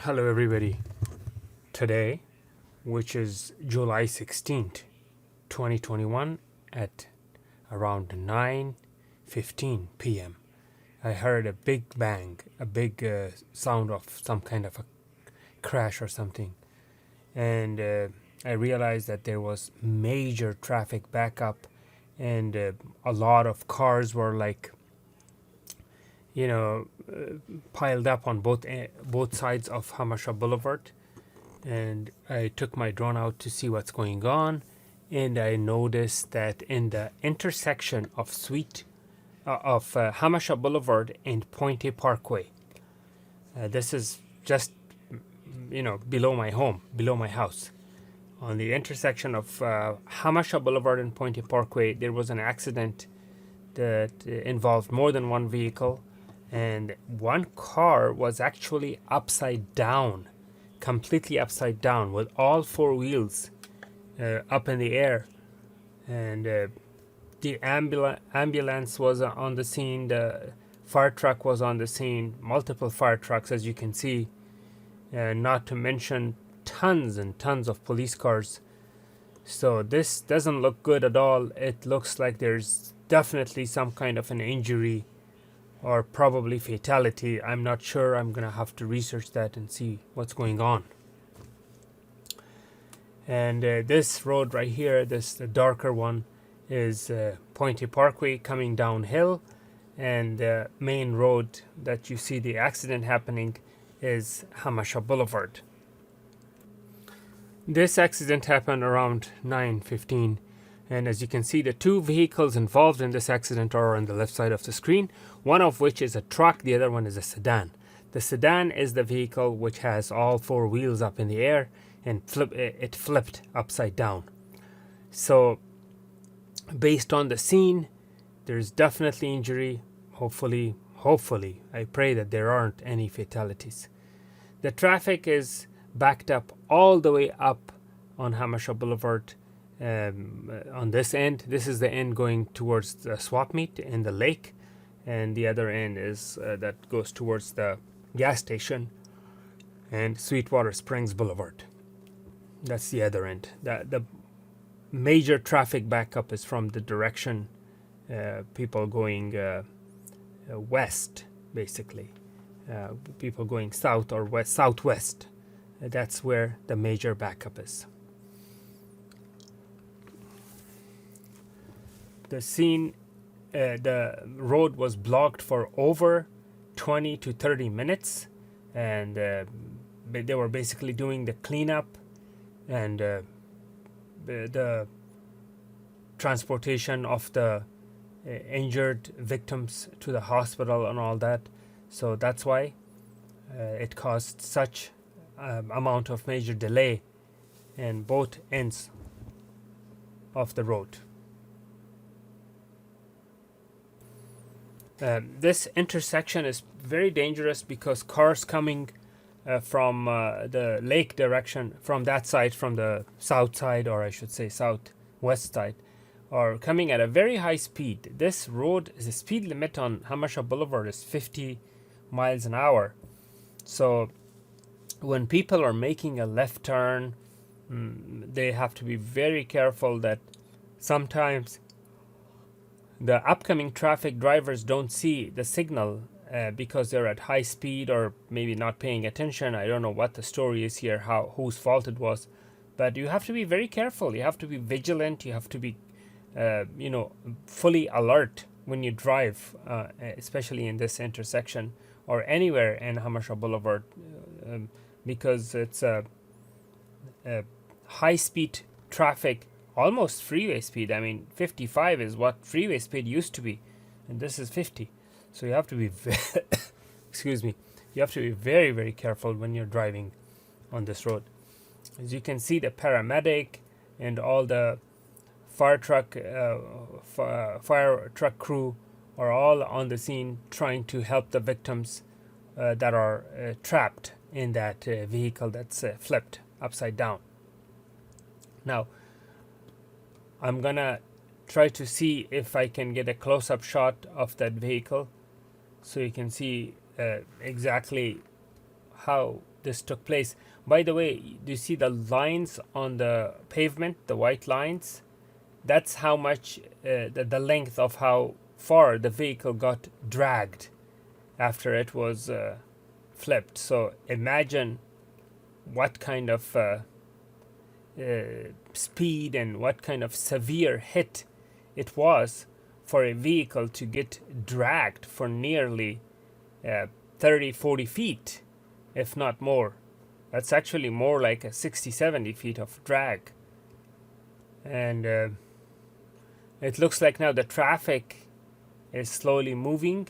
Hello, everybody. Today, which is July 16th, 2021, at around 9:15 p.m., I heard a big bang, a big sound of some kind of a crash or something. And I realized that there was major traffic backup, and a lot of cars were like, piled up on both sides of Hamasha Boulevard. And I took my drone out to see what's going on, and I noticed that in the intersection of Hamasha Boulevard and Pointe Parkway, this is just below my home, below my house. On the intersection of Hamasha Boulevard and Pointe Parkway, there was an accident that involved more than one vehicle, and one car was actually upside down, completely upside down, with all four wheels up in the air. And the ambulance was on the scene, the fire truck was on the scene, multiple fire trucks, as you can see, not to mention tons and tons of police cars. So this doesn't look good at all. It looks like there's definitely some kind of an injury or probably fatality. I'm not sure. I'm gonna have to research that and see what's going on. And this road right here, the darker one, is Pointe Parkway coming downhill, and the main road that you see the accident happening is Hamasha Boulevard. This accident happened around 9:15, and as you can see, the two vehicles involved in this accident are on the left side of the screen, one of which is a truck, the other one is a sedan. The sedan is the vehicle which has all four wheels up in the air, and it flipped upside down. So based on the scene, there's definitely injury. Hopefully, I pray that there aren't any fatalities. The traffic is backed up all the way up on Hamasha Boulevard. On this end, this is the end going towards the swap meet in the lake, and the other end is that goes towards the gas station and Sweetwater Springs Boulevard. That's the other end. The major traffic backup is from the direction people going west, basically. People going south or west, southwest. That's where the major backup is. The scene, the road was blocked for over 20 to 30 minutes, and they were basically doing the cleanup and the transportation of the injured victims to the hospital and all that. So that's why it caused such amount of major delay in both ends of the road. This intersection is very dangerous because cars coming from the lake direction, from that side, from the south side, or I should say southwest side, are coming at a very high speed. This road, the speed limit on Hamasha Boulevard is 50 miles an hour. So when people are making a left turn, they have to be very careful that sometimes the upcoming traffic drivers don't see the signal because they're at high speed or maybe not paying attention. I don't know what the story is here, whose fault it was, but you have to be very careful. You have to be vigilant. You have to be, fully alert when you drive, especially in this intersection or anywhere in Hamasha Boulevard, because it's a high-speed traffic, almost freeway speed. I mean, 55 is what freeway speed used to be, and this is 50. So you have to be, excuse me, you have to be very, very careful when you're driving on this road. As you can see, the paramedic and all the fire truck crew are all on the scene trying to help the victims that are trapped in that vehicle that's flipped upside down. Now, I'm gonna try to see if I can get a close-up shot of that vehicle so you can see exactly how this took place. By the way, do you see the lines on the pavement, the white lines? That's how much, the length of how far the vehicle got dragged after it was flipped. So imagine what kind of speed and what kind of severe hit it was for a vehicle to get dragged for nearly 30-40 feet, if not more. That's actually more like a 60-70 feet of drag. And it looks like now the traffic is slowly moving,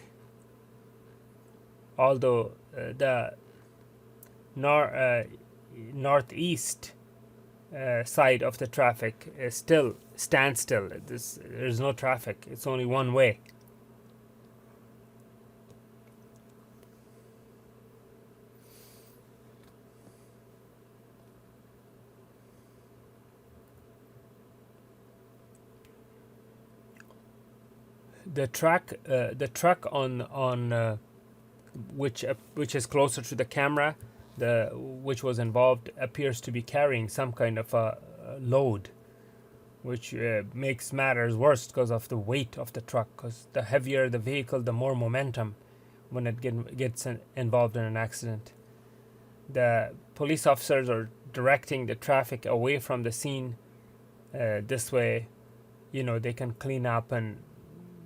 although the northeast side of the traffic is still standstill. There's no traffic. It's only one way. The truck on which is closer to the camera, which was involved, appears to be carrying some kind of a load, which makes matters worse because of the weight of the truck. Because the heavier the vehicle, the more momentum when it gets involved in an accident. The police officers are directing the traffic away from the scene. This way, they can clean up and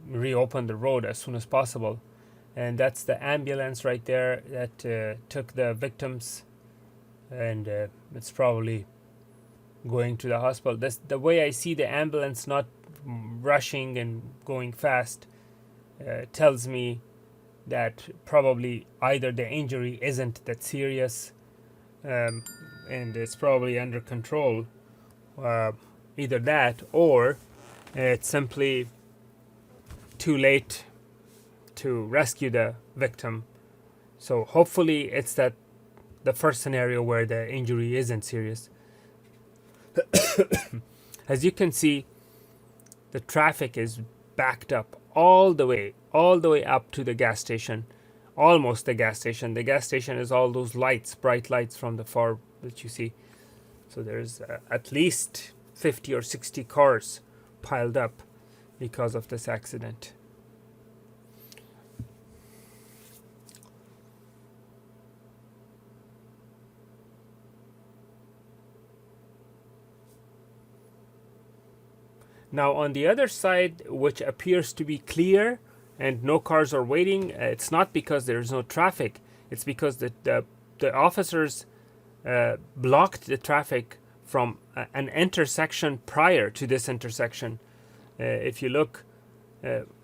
reopen the road as soon as possible. And that's the ambulance right there that took the victims, and it's probably going to the hospital. The way I see the ambulance not rushing and going fast tells me that probably either the injury isn't that serious and it's probably under control, either that or it's simply too late to rescue the victim. So hopefully it's the first scenario where the injury isn't serious. As you can see, the traffic is backed up all the way up to the gas station, almost the gas station. The gas station is all those lights, bright lights from the far that you see. So there's at least 50 or 60 cars piled up because of this accident. Now on the other side, which appears to be clear and no cars are waiting, it's not because there's no traffic. It's because the officers blocked the traffic from an intersection prior to this intersection. If you look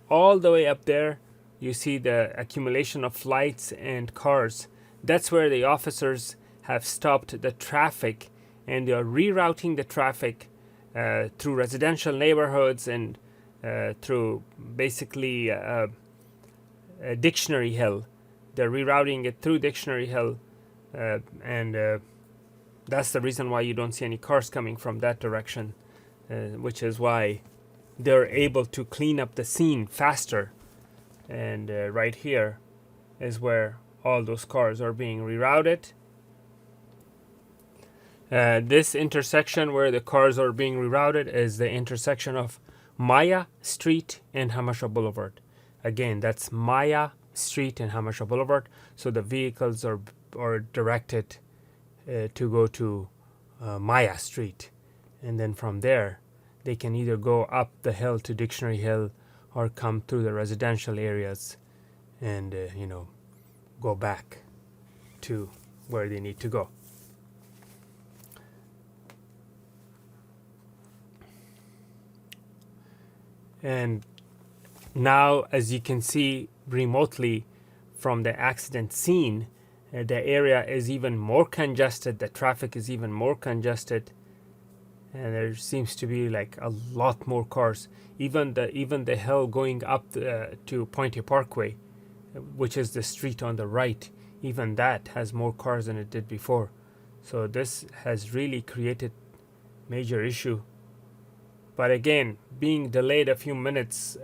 all the way up there, you see the accumulation of lights and cars. That's where the officers have stopped the traffic, and they are rerouting the traffic through residential neighborhoods and through basically Dictionary Hill. They're rerouting it through Dictionary Hill, and that's the reason why you don't see any cars coming from that direction, which is why they're able to clean up the scene faster. And right here is where all those cars are being rerouted. This intersection where the cars are being rerouted is the intersection of Maya Street and Jamacha Boulevard. Again, that's Maya Street and Jamacha Boulevard. So the vehicles are directed to go to Maya Street, and then from there they can either go up the hill to Dictionary Hill or come through the residential areas and go back to where they need to go. And now, as you can see remotely from the accident scene, the area is even more congested. The traffic is even more congested, and there seems to be like a lot more cars. Even the hill going up to Pointe Parkway, which is the street on the right, even that has more cars than it did before. So this has really created major issue. But again, being delayed a few minutes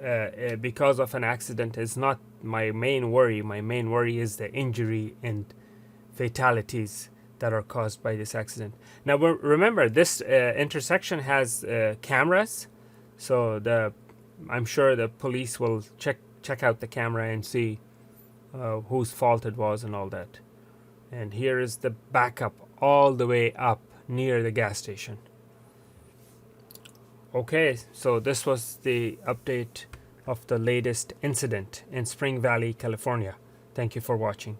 because of an accident is not my main worry. My main worry is the injury and fatalities that are caused by this accident. Now remember, this intersection has cameras, so I'm sure the police will check out the camera and see whose fault it was and all that. And here is the backup all the way up near the gas station. Okay, so this was the update of the latest incident in Spring Valley, California. Thank you for watching.